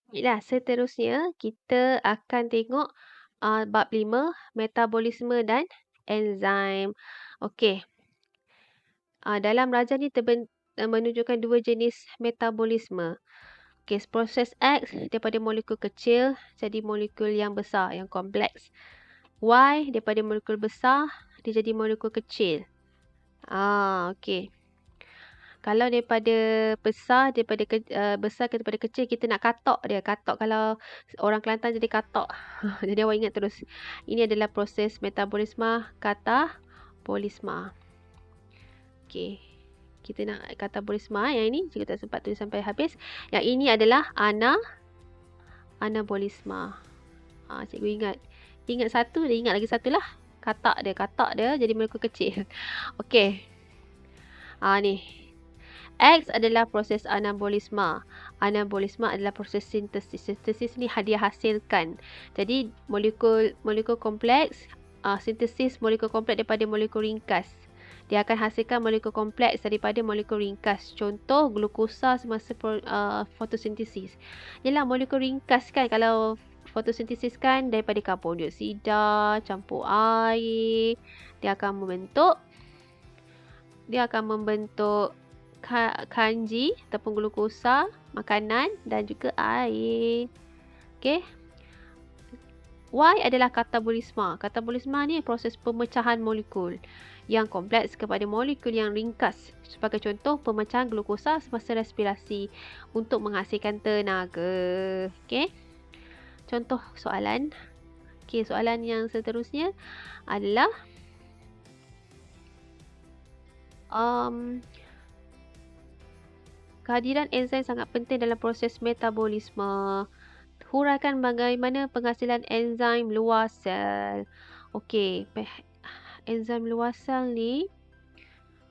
Baiklah, seterusnya kita akan tengok bab 5, metabolisme dan enzim. Okey, dalam rajah ni menunjukkan dua jenis metabolisme. Okey, proses X daripada molekul kecil jadi molekul yang besar, yang kompleks. Y daripada molekul besar dia jadi molekul kecil. Okey. Kalau daripada besar daripada kecil kita nak katok dia. Katok kalau orang Kelantan jadi katok. Jadi awak ingat terus. Ini adalah proses metabolisme katabolisme. Okey. Kita nak katabolisme yang ini jika tak sempat tulis sampai habis. Yang ini adalah anabolisme. Cikgu ingat. Ingat satu, dia ingat lagi satu lah. Katak dia jadi molekul kecil. Okey. Ni. X adalah proses anabolisme. Anabolisme adalah proses sintesis. Sintesis ni dia hasilkan. Jadi molekul kompleks, sintesis molekul kompleks daripada molekul ringkas. Dia akan hasilkan molekul kompleks daripada molekul ringkas. Contoh glukosa semasa fotosintesis. Yalah molekul ringkas kan, kalau fotosintesis kan daripada karbon dioksida campur air, dia akan membentuk kanji ataupun glukosa, makanan dan juga air. Okey. Y adalah katabolisme. Katabolisme ni proses pemecahan molekul yang kompleks kepada molekul yang ringkas. Sebagai contoh, pemecahan glukosa semasa respirasi untuk menghasilkan tenaga. Okey. Contoh soalan. Okey, soalan yang seterusnya adalah kehadiran enzim sangat penting dalam proses metabolisme. Huraikan bagaimana penghasilan enzim luar sel. Okey, enzim luar sel ni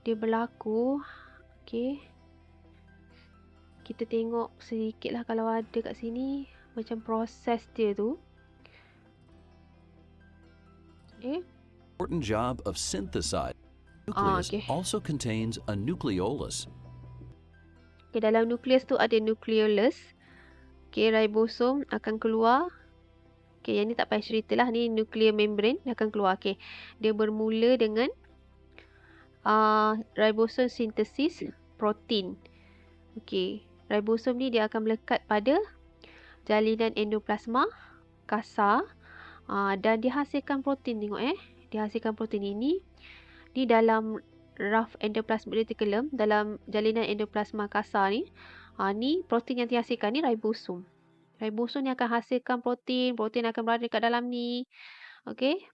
dia berlaku. Okey. Kita tengok sedikitlah kalau ada kat sini macam proses dia tu. Okey. Important job of synthesizing. Nucleus also contains a nucleolus. Okay, dalam nukleus tu ada nucleolus. Okay, ribosom akan keluar. Okay, yang ni tak payah cerita lah. Ni nuclear membrane dia akan keluar. Okay, dia bermula dengan ribosom sintesis protein. Okay, ribosom ni dia akan melekat pada jalinan endoplasma kasar. Dan dihasilkan protein. Tengok dihasilkan protein ini. Di dalam rough endoplasmic reticulum, dalam jalinan endoplasma kasar ni, ni protein yang dihasilkan ni ribosom. Ribosom ni akan hasilkan protein akan berada dekat dalam ni. Okey.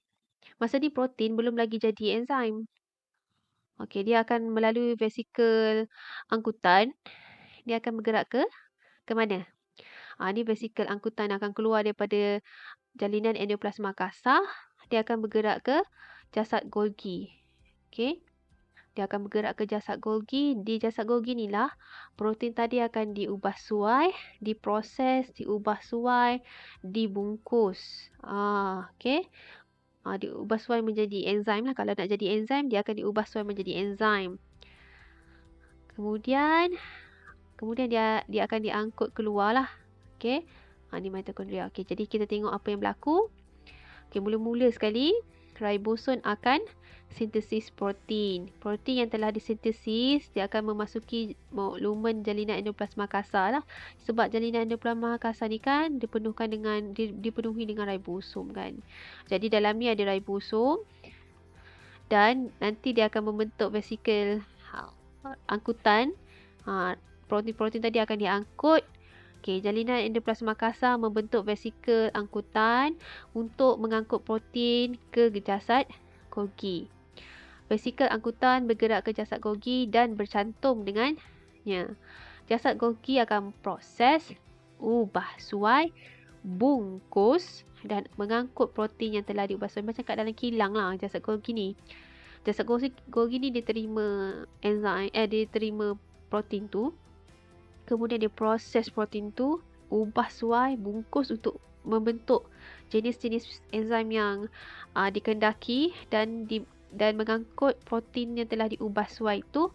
Masa ni protein belum lagi jadi enzim. Okey, dia akan melalui vesikel angkutan, dia akan bergerak ke mana? Ni vesikel angkutan akan keluar daripada jalinan endoplasma kasar, dia akan bergerak ke jasad Golgi. Okey. Dia akan bergerak ke jasad Golgi. Di jasad Golgi ni lah protein tadi akan diubah suai, diproses, diubah suai, dibungkus. Okey. Diubah suai menjadi enzim lah. Kalau nak jadi enzim, dia akan diubah suai menjadi enzim. Kemudian dia akan diangkut keluar lah. Okey. Ni mitokondria. Okey, jadi kita tengok apa yang berlaku. Okey, mula-mula sekali ribosom akan sintesis protein. Protein yang telah disintesis, dia akan memasuki lumen jalinan endoplasma kasar lah. Sebab jalinan endoplasma kasar ni kan dipenuhi dengan ribosom kan. Jadi dalam ni ada ribosom dan nanti dia akan membentuk vesikel angkutan. Protein-protein tadi akan diangkut. Okey, jalinan endoplasma kasar membentuk vesikel angkutan untuk mengangkut protein ke jasad Golgi. Vesikel angkutan bergerak ke jasad Golgi dan bercantum dengannya. Jasad Golgi akan proses, ubah suai, bungkus dan mengangkut protein yang telah diubah suai. Macam kat dalam kilang lah jasad Golgi ni. Jasad Golgi ni dia terima enzim, dia terima protein tu. Kemudian dia proses protein tu, ubah suai, bungkus untuk membentuk jenis-jenis enzim yang dikendaki dan mengangkut protein yang telah diubah suai itu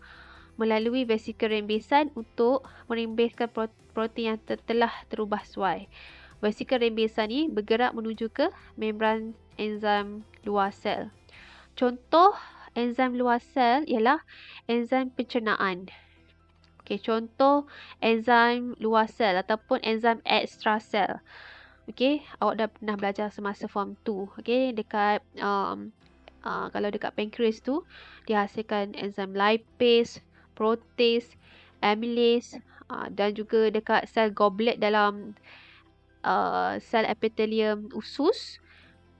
melalui vesikel rembesan untuk merembeskan protein yang telah terubah suai. Vesikel rembesan ni bergerak menuju ke membran enzim luar sel. Contoh enzim luar sel ialah enzim pencernaan. Okey, contoh enzim luar sel ataupun enzim ekstrasel. Okey, awak dah pernah belajar semasa form 2. Okey, dekat kalau dekat pankreas tu dihasilkan enzim lipase, protease, amylase, dan juga dekat sel goblet dalam sel epithelium usus.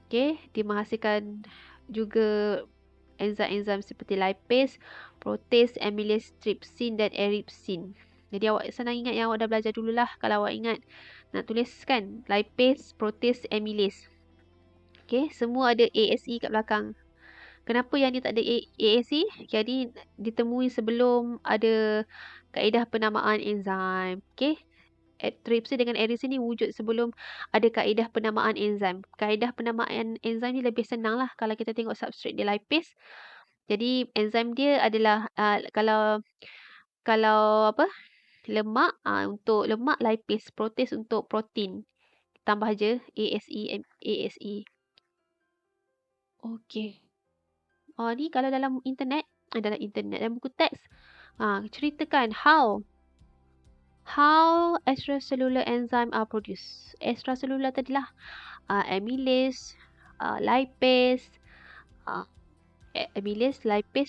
Okey, dia menghasilkan juga enzim-enzim seperti lipase, protease, amylase, trypsin dan eripsin. Jadi awak senang ingat yang awak dah belajar dululah. Kalau awak ingat nak tulis kan, lipase, protease, amylase. Okey, semua ada ASE kat belakang. Kenapa yang ni tak ada ASE? Jadi ditemui sebelum ada kaedah penamaan enzim. Okey. Trypsin dengan eripsin ni wujud sebelum ada kaedah penamaan enzim. Kaedah penamaan enzim ni lebih senang lah kalau kita tengok substrate dia lipase. Jadi enzim dia adalah kalau apa? Lemak, untuk lemak lipase, protease untuk protein. Tambah je ASE. Okey. Ni kalau dalam internet, dalam buku teks, ceritakan how extracellular enzyme are produced. Extracellular tadilah amylase, lipase,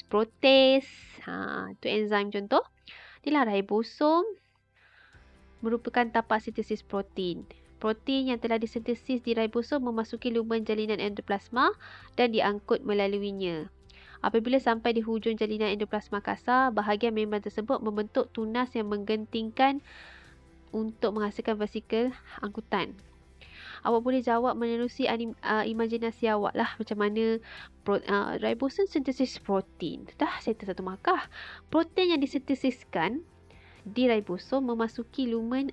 protease. Tu enzim contoh. Inilah ribosom merupakan tapak sintesis protein. Protein yang telah disintesis di ribosom memasuki lumen jalinan endoplasma dan diangkut melaluinya. Apabila sampai di hujung jalinan endoplasma kasar, bahagian membran tersebut membentuk tunas yang menggentingkan untuk menghasilkan vesikel angkutan. Awak boleh jawab menerusi imajinasi awak lah macam mana ribosom sintesis protein. Dah settle satu markah. Protein yang disintesiskan di ribosom memasuki lumen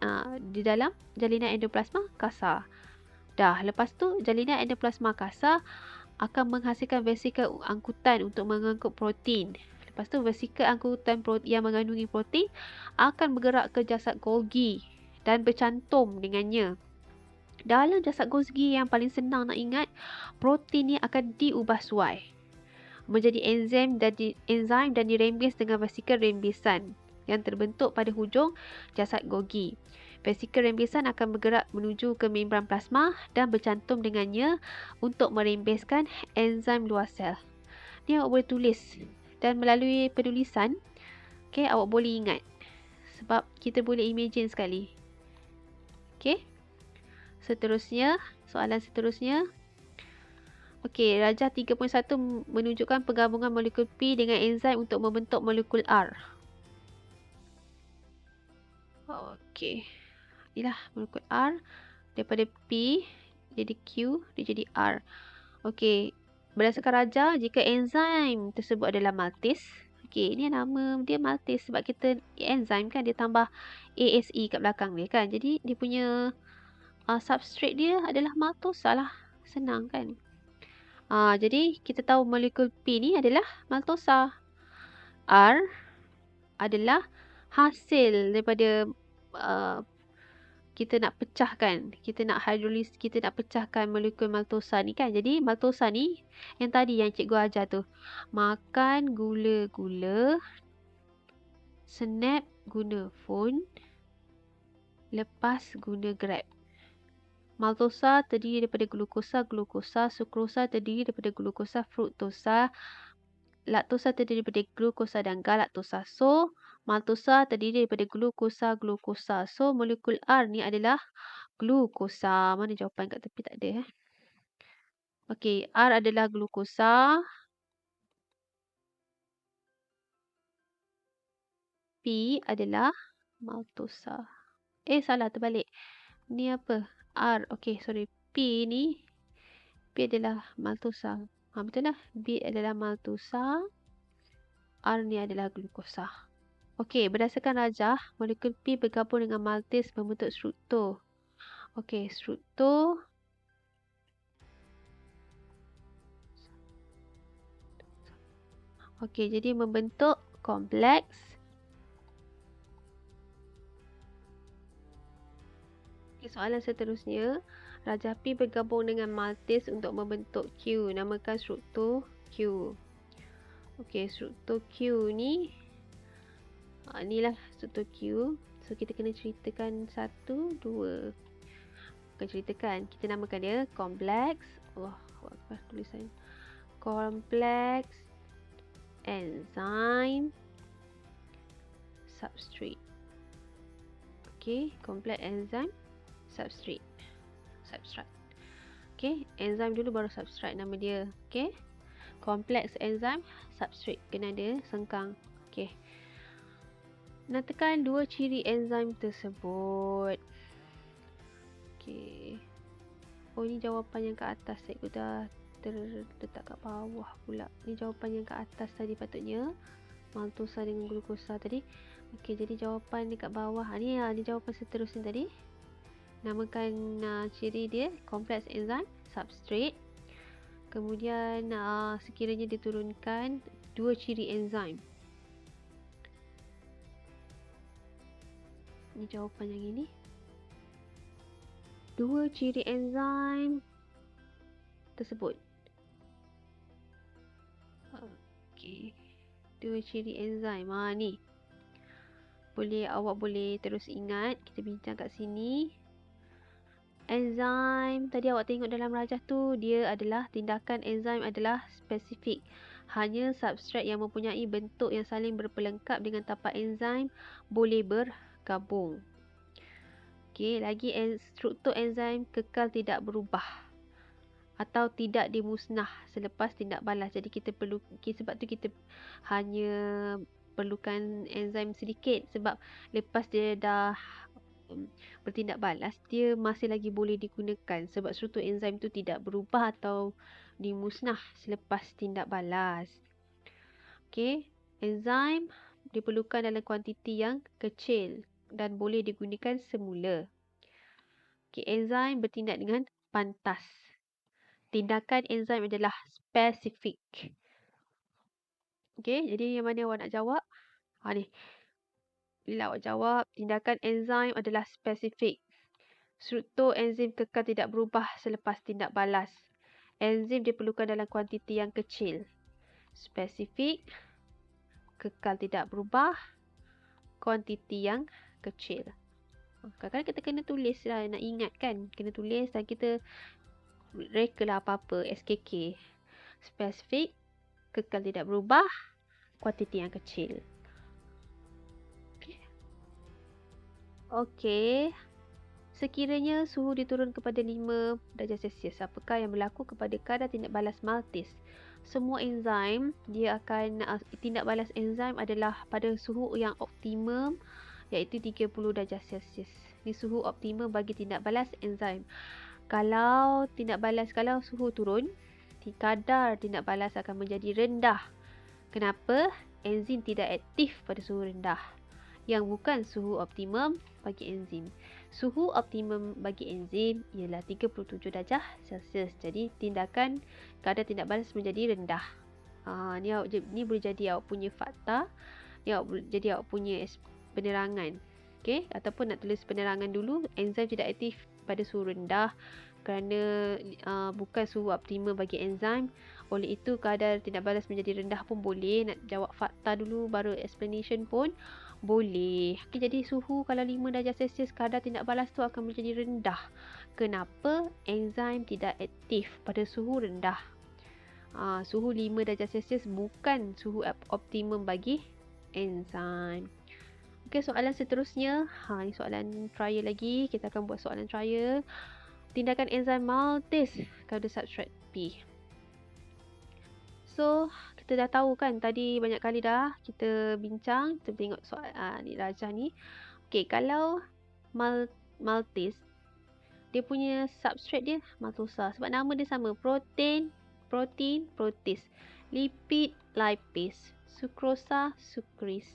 di dalam jalinan endoplasma kasar. Dah, lepas tu jalinan endoplasma kasar akan menghasilkan vesikel angkutan untuk mengangkut protein. Lepas tu vesikel angkutan yang mengandungi protein akan bergerak ke jasad Golgi dan bercantum dengannya. Dalam jasad Golgi yang paling senang nak ingat, protein ni akan diubah suai menjadi enzim dan dirembes dengan vesikel rembesan yang terbentuk pada hujung jasad Golgi. Vesikel rembesan akan bergerak menuju ke membran plasma dan bercantum dengannya untuk merembeskan enzim luar sel. Ni awak boleh tulis dan melalui penulisan, awak boleh ingat sebab kita boleh imagine sekali. Soalan seterusnya. Rajah 3.1 menunjukkan penggabungan molekul P dengan enzim untuk membentuk molekul R. Inilah molekul R. Daripada P jadi Q, dia jadi R. Berdasarkan rajah, jika enzim tersebut adalah maltase. Ini nama dia maltase sebab kita enzim kan, dia tambah ASE kat belakang dia kan. Jadi dia punya substrate dia adalah maltosa lah. Senang kan. Jadi kita tahu molekul P ni adalah maltosa. R adalah hasil daripada kita nak pecahkan, kita nak pecahkan molekul maltosa ni kan. Jadi maltosa ni yang tadi yang cikgu ajar tu, makan gula-gula, snap guna phone, lepas guna Grab. Maltosa terdiri daripada glukosa, sukrosa terdiri daripada glukosa, fruktosa, laktosa terdiri daripada glukosa dan galaktosa. So, maltosa terdiri daripada glukosa. So, molekul R ni adalah glukosa. Mana jawapan kat tepi? Tak ada. R adalah glukosa. P adalah maltosa. Salah, terbalik. Ni apa? R. P ni. P adalah maltosa. Betul lah. B adalah maltosa. R ni adalah glukosa. Berdasarkan rajah, molekul P bergabung dengan maltase membentuk struktur. Struktur. Jadi membentuk kompleks Okay, soalan seterusnya. Rajah P bergabung dengan maltase untuk membentuk Q. Namakan struktur Q. Okey, struktur Q ni inilah struktur Q. So kita kena ceritakan satu, dua. Bukan ceritakan, kita namakan dia kompleks. Apa tulisan? Kompleks enzim substrate. Okey, kompleks enzim substrate. Okey, enzim dulu baru substrate nama dia. Okey. Kompleks enzim substrate, kena ada sengkang. Okey. Nyatakan dua ciri enzim tersebut. Okey. Oh, ni jawapan yang ke atas. Cikgu dah terletak kat bawah pula. Ni jawapan yang ke atas tadi patutnya. Maltosa dengan glukosa tadi. Okey, jadi jawapan dekat bawah. Ni jawapan seterusnya tadi. Namakan ciri dia kompleks enzim substrate. Kemudian sekiranya diturunkan dua ciri enzim. Ini jawapan yang ini. Dua ciri enzim tersebut. Okey. Dua ciri enzim. Ni. Awak boleh terus ingat. Kita bincang kat sini. Enzim. Tadi awak tengok dalam rajah tu. Tindakan enzim adalah spesifik. Hanya substrat yang mempunyai bentuk yang saling berpelengkap dengan tapak enzim boleh bergabung. Okey, lagi struktur enzim kekal tidak berubah atau tidak dimusnah selepas tindak balas. Jadi sebab tu kita hanya perlukan enzim sedikit, sebab lepas dia dah bertindak balas, dia masih lagi boleh digunakan sebab struktur enzim tu tidak berubah atau dimusnah selepas tindak balas. Okey, enzim diperlukan dalam kuantiti yang kecil dan boleh digunakan semula. Okay, enzim bertindak dengan pantas. Tindakan enzim adalah spesifik. Okey, jadi yang mana awak nak jawab? Ni. Bila awak jawab, tindakan enzim adalah spesifik. Struktur enzim kekal tidak berubah selepas tindak balas. Enzim diperlukan dalam kuantiti yang kecil. Spesifik, kekal tidak berubah, kuantiti yang kecil. Kadang-kadang kita kena tulis lah, nak ingat kan. Kena tulis dan kita reka lah apa-apa. SKK. Spesifik, kekal tidak berubah, kuantiti yang kecil. Okey. Sekiranya suhu diturun kepada 5 darjah Celsius, apakah yang berlaku kepada kadar tindak balas maltase? Semua enzim, dia akan tindak balas enzim adalah pada suhu yang optimum, iaitu 30 darjah Celsius. Ini suhu optimum bagi tindak balas enzim. Kalau suhu turun, kadar tindak balas akan menjadi rendah. Kenapa? Enzim tidak aktif pada suhu rendah, yang bukan suhu optimum bagi enzim. Suhu optimum bagi enzim ialah 37 darjah Celsius. Jadi kadar tindak balas menjadi rendah. Ni boleh jadi awak punya fakta. Jadi awak punya penerangan. Okey, ataupun nak tulis penerangan dulu, enzim tidak aktif pada suhu rendah kerana bukan suhu optimum bagi enzim. Oleh itu kadar tindak balas menjadi rendah pun boleh. Nak jawab fakta dulu baru explanation pun boleh. Okay, jadi suhu kalau 5 darjah Celsius, kadar tindak balas tu akan menjadi rendah. Kenapa? Enzim tidak aktif pada suhu rendah. Suhu 5 darjah Celsius bukan suhu optimum bagi enzim. Okey, soalan seterusnya. Ini soalan trial lagi. Kita akan buat soalan trial. Tindakan enzim maltase pada substrat P. So, kita dah tahu kan, tadi banyak kali dah kita bincang. Kita tengok soal ni rajah ni. Okey, kalau maltase, dia punya substrat dia maltosa. Sebab nama dia sama. Protein, protease. Lipid, lipase. Sukrosa, sukris.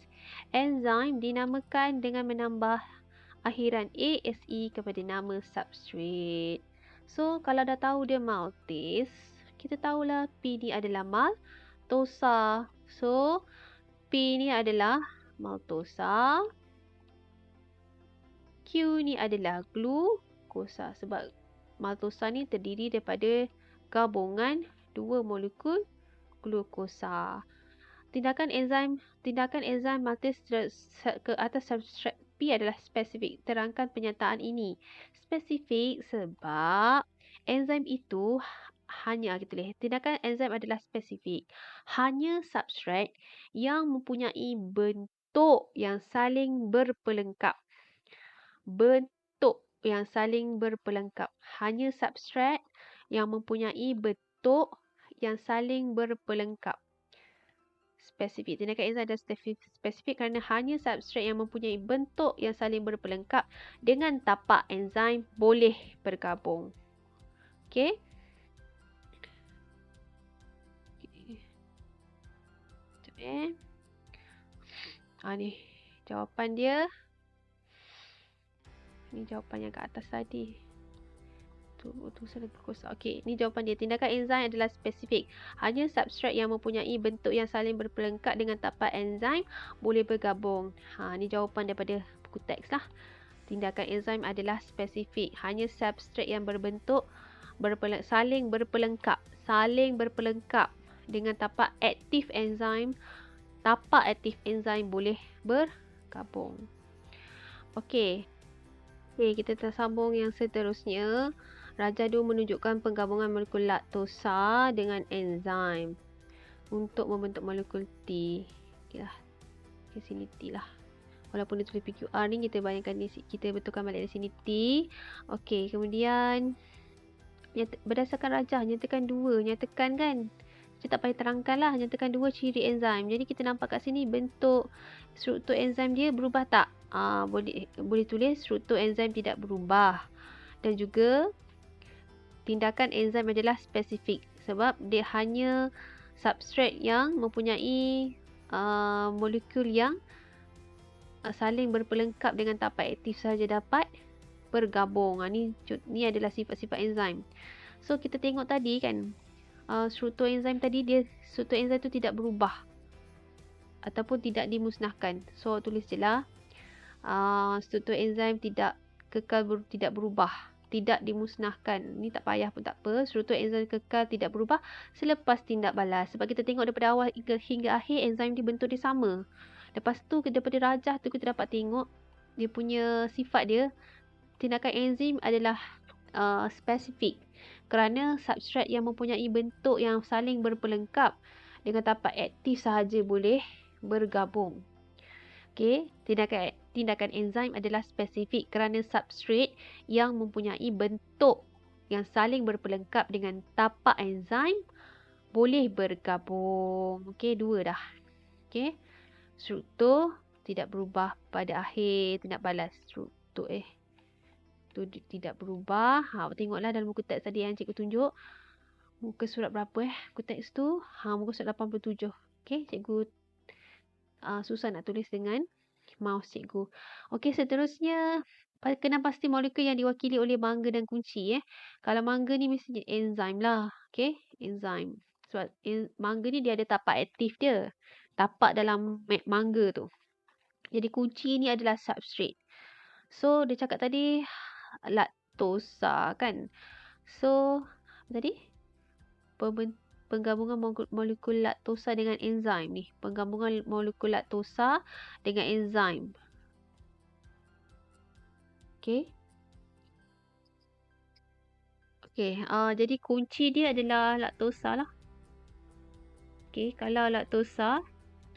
Enzim dinamakan dengan menambah akhiran ase kepada nama substrate. So, kalau dah tahu dia maltase, kita tahulah P ni adalah maltosa. So, P ni adalah maltosa. Q ni adalah glukosa. glukosa. Sebab maltosa ni terdiri daripada gabungan 2 molekul glukosa. Tindakan enzim maltase ke atas substrat P adalah spesifik. Terangkan penyataan ini. Spesifik sebab enzim itu hanya, kita tulis, tindakan enzim adalah spesifik. Hanya substrat yang mempunyai bentuk yang saling berpelengkap. Bentuk yang saling berpelengkap. Hanya substrat yang mempunyai bentuk yang saling berpelengkap. Spesifik. Tindakan enzim adalah spesifik kerana hanya substrat yang mempunyai bentuk yang saling berpelengkap dengan tapak enzim boleh bergabung. Okey. Ni jawapan dia. Ni jawapan yang kat atas tadi. Okey, ni jawapan dia. Tindakan enzim adalah spesifik. Hanya substrat yang mempunyai bentuk yang saling berpelengkap dengan tapak enzim boleh bergabung. Ni jawapan daripada buku teks lah. Tindakan enzim adalah spesifik. Hanya substrat yang berbentuk saling berpelengkap dengan tapak aktif enzim. Tapak aktif enzim boleh bergabung. Okey. Kita tersambung yang seterusnya. Raja 2 menunjukkan penggabungan molekul laktosa dengan enzim untuk membentuk molekul T. Okeylah. Di sini T lah. Walaupun dia tulis PQR ni, kita bayangkan ni, kita betulkan balik di sini T. Okey, kemudian berdasarkan Raja, nyatakan 2. Nyatakan kan? Kita tak payah terangkan lah. Nyatakan 2 ciri enzim. Jadi kita nampak kat sini bentuk struktur enzim dia berubah tak? Boleh tulis struktur enzim tidak berubah. Dan juga tindakan enzim adalah spesifik. Sebab dia hanya substrat yang mempunyai molekul yang saling berpelengkap dengan tapak aktif sahaja dapat bergabung. Ni adalah sifat-sifat enzim. So kita tengok tadi kan, struktur enzim tadi, struktur enzim tu tidak berubah ataupun tidak dimusnahkan. So tulis je lah, struktur enzim tidak kekal tidak berubah, tidak dimusnahkan. Ni tak payah pun tak apa. Struktur enzim kekal tidak berubah selepas tindak balas. Sebab kita tengok daripada awal hingga akhir enzim dia bentuk dia sama. Lepas tu daripada Rajah tu kita dapat tengok dia punya sifat dia. Tindakan enzim adalah spesifik kerana substrat yang mempunyai bentuk yang saling berpelengkap dengan tapak aktif sahaja boleh bergabung. Okey, tindakan enzim adalah spesifik kerana substrat yang mempunyai bentuk yang saling berpelengkap dengan tapak enzim boleh bergabung. Okey, 2 dah. Okey. Struktur tidak berubah pada akhir tindak balas. Struktur tu tidak berubah. Tengoklah dalam buku teks tadi yang cikgu tunjuk. Muka surat berapa buku teks tu? Muka surat 87. Okey, cikgu susah nak tulis dengan mouse cikgu. Okey, seterusnya kena pasti molekul yang diwakili oleh mangga dan kunci. Kalau mangga ni mesti enzim lah. Okey, enzim. Sebab mangga ni dia ada tapak aktif dia. Tapak dalam mangga tu. Jadi kunci ni adalah substrat. So dia cakap tadi laktosa kan. So tadi penggabungan molekul laktosa dengan enzim ni. Penggabungan molekul laktosa dengan enzim. Okey. Okey, jadi kunci dia adalah laktosa lah. Okey, kalau laktosa,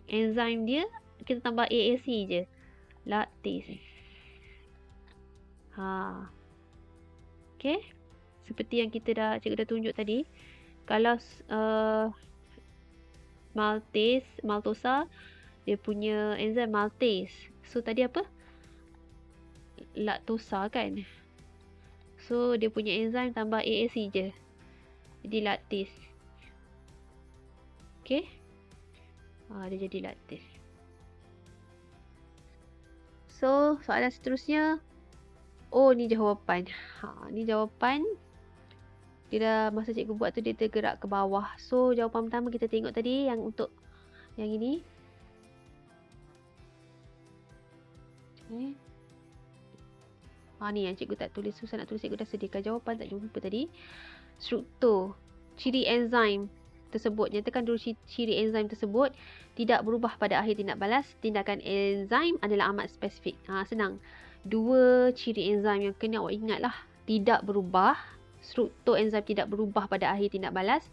enzim dia kita tambah AAC je. Lactase. Okey. Seperti yang cikgu dah tunjuk tadi. Kalau maltosa, dia punya enzim maltase. So tadi apa? Laktosa kan. So dia punya enzim tambah AAC je. Jadi lactase. Okey. Dia jadi lactase. So soalan seterusnya. Ni jawapan. Ni jawapan. Dia dah, masa cikgu buat tu dia tergerak ke bawah. So jawapan pertama kita tengok tadi yang untuk yang ini. Okay. Ni yang cikgu tak tulis. Susah nak tulis. Cikgu dah sediakan jawapan, tak jumpa tadi. Struktur. Ciri enzim tersebut. Nyatakan dulu ciri enzim tersebut tidak berubah pada akhir tindak balas. Tindakan enzim adalah amat spesifik. Senang. 2 ciri enzim yang kena awak ingat lah. Tidak berubah. Struktur enzim tidak berubah pada akhir tindak balas.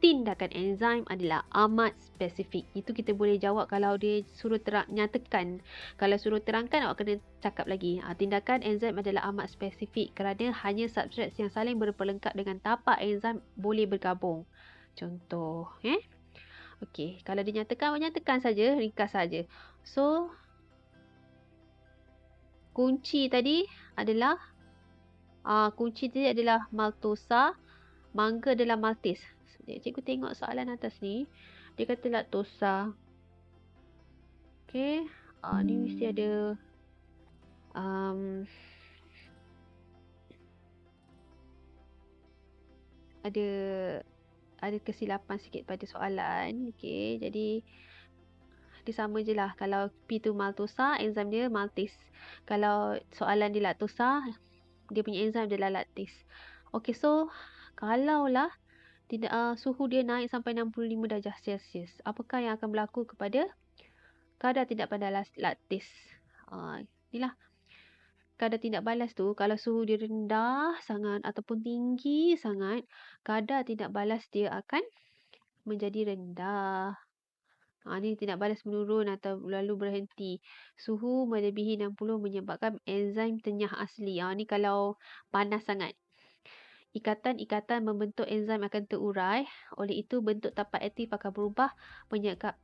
Tindakan enzim adalah amat spesifik. Itu kita boleh jawab kalau dia suruh nyatakan. Kalau suruh terangkan, awak kena cakap lagi. Tindakan enzim adalah amat spesifik kerana hanya substrat yang saling berpelengkap dengan tapak enzim boleh bergabung. Contoh. Okey, kalau dia nyatakan, awak nyatakan saja, ringkas saja. So, kunci tadi adalah maltosa, mangga adalah maltase. Cikgu tengok soalan atas ni. Dia kata laktosa. Okey. Ni mesti ada ada kesilapan sikit pada soalan. Okey, jadi dia sama je lah. Kalau P tu maltosa, enzim dia maltase. Kalau soalan dia laktosa, dia punya enzim adalah lactase. Okey, so kalaulah suhu dia naik sampai 65 darjah Celsius, apakah yang akan berlaku kepada kadar tindak balas lactase? Inilah kadar tindak balas tu. Kalau suhu dia rendah sangat ataupun tinggi sangat, kadar tindak balas dia akan menjadi rendah. Ni tindak balas menurun atau lalu berhenti. Suhu melebihi 60 menyebabkan enzim tenyah asli. Ni kalau panas sangat. Ikatan-ikatan membentuk enzim akan terurai. Oleh itu, bentuk tapak aktif akan berubah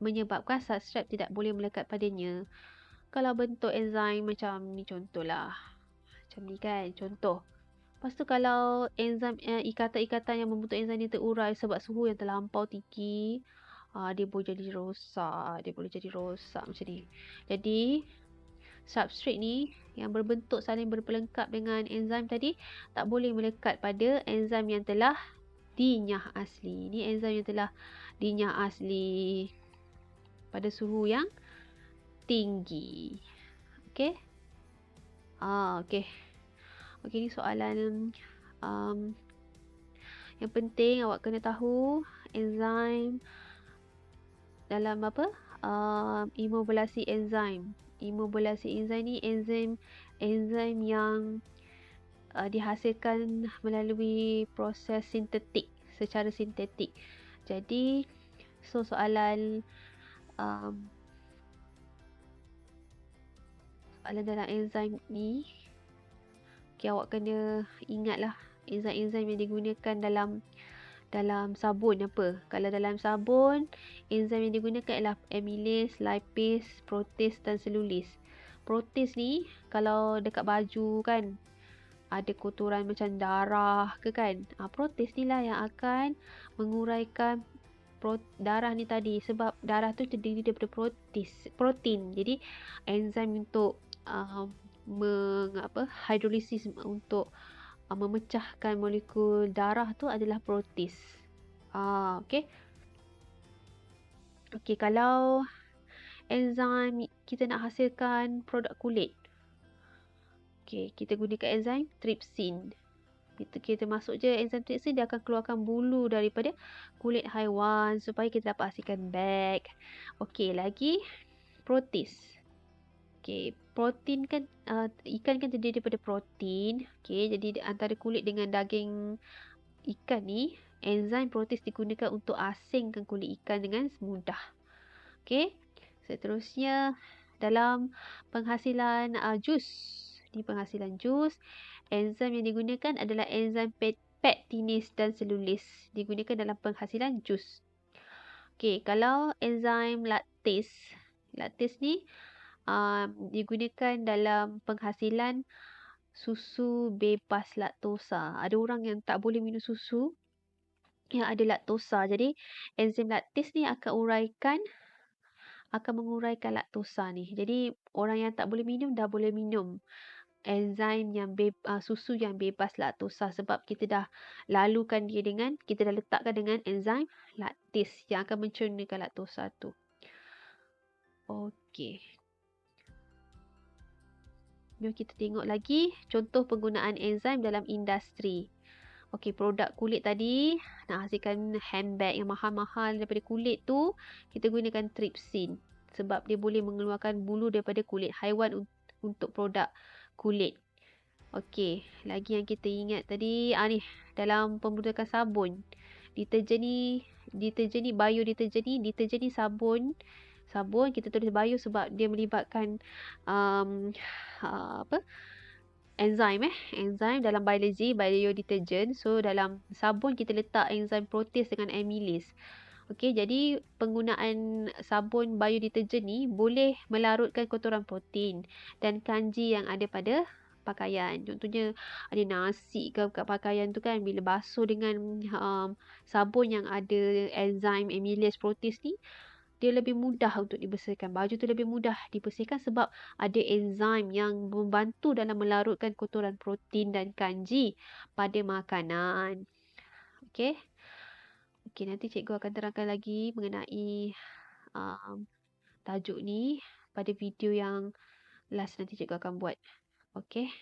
menyebabkan substrat tidak boleh melekat padanya. Kalau bentuk enzim macam ni contohlah. Macam ni kan, contoh. Lepas tu kalau enzim ikatan-ikatan yang membentuk enzim ni terurai sebab suhu yang terlampau tinggi, dia boleh jadi rosak. Macam ni. Jadi, substrat ni yang berbentuk saling berpelengkap dengan enzim tadi tak boleh melekat pada enzim yang telah dinyah asli. Ni enzim yang telah dinyah asli pada suhu yang tinggi. Okey? Okey. Okey, ni soalan yang penting awak kena tahu enzim dalam apa? Imobilasi enzim. Imobilasi enzim ni enzim yang dihasilkan melalui proses sintetik, secara sintetik. Jadi, soalan dalam enzim ni, awak kena ingatlah enzim-enzim yang digunakan dalam sabun apa. Kalau dalam sabun, enzim yang digunakan ialah amylase, lipase, protease dan selulase. Protease ni kalau dekat baju kan ada kotoran macam darah ke kan, protease ni lah yang akan menguraikan darah ni tadi, sebab darah tu terdiri daripada protein. Jadi enzim untuk hidrolisis untuk memecahkan molekul darah tu adalah protease. Okey. Okey, kalau enzim kita nak hasilkan produk kulit. Okey, kita gunakan enzim trypsin. Kita masuk je enzim trypsin, dia akan keluarkan bulu daripada kulit haiwan supaya kita dapat hasilkan beg. Okey, lagi protease. Okey, protein kan ikan kan terdiri daripada protein. Okey, jadi antara kulit dengan daging ikan ni, enzim protease digunakan untuk asingkan kulit ikan dengan mudah. Okey. Seterusnya dalam penghasilan jus. Di penghasilan jus, enzim yang digunakan adalah enzim pectinase dan selulase. Digunakan dalam penghasilan jus. Okey, kalau enzim lactase ni digunakan dalam penghasilan susu bebas laktosa. Ada orang yang tak boleh minum susu yang ada laktosa. Jadi enzim lactase ni akan menguraikan laktosa ni. Jadi orang yang tak boleh minum dah boleh minum enzim yang susu yang bebas laktosa, sebab kita dah letakkan dengan enzim lactase yang akan mencernakan laktosa tu. Okey. Jom kita tengok lagi contoh penggunaan enzim dalam industri. Okey, produk kulit tadi nak hasilkan handbag yang mahal-mahal daripada kulit tu, kita gunakan tripsin sebab dia boleh mengeluarkan bulu daripada kulit haiwan untuk produk kulit. Okey, lagi yang kita ingat tadi, ni dalam pembuatan sabun. Deterjen ni deterjen ni sabun. Sabun kita tulis bio sebab dia melibatkan apa? Enzim dalam biologi, biodeterjen. So dalam sabun kita letak enzim protease dengan amylase. Okey, jadi penggunaan sabun biodeterjen ni boleh melarutkan kotoran protein dan kanji yang ada pada pakaian. Contohnya ada nasi ke kat pakaian tu kan, bila basuh dengan sabun yang ada enzim amylase protease ni, dia lebih mudah untuk dibersihkan. Baju tu lebih mudah dibersihkan sebab ada enzim yang membantu dalam melarutkan kotoran protein dan kanji pada makanan. Okey. Okey, nanti cikgu akan terangkan lagi mengenai tajuk ni pada video yang last nanti cikgu akan buat. Okey.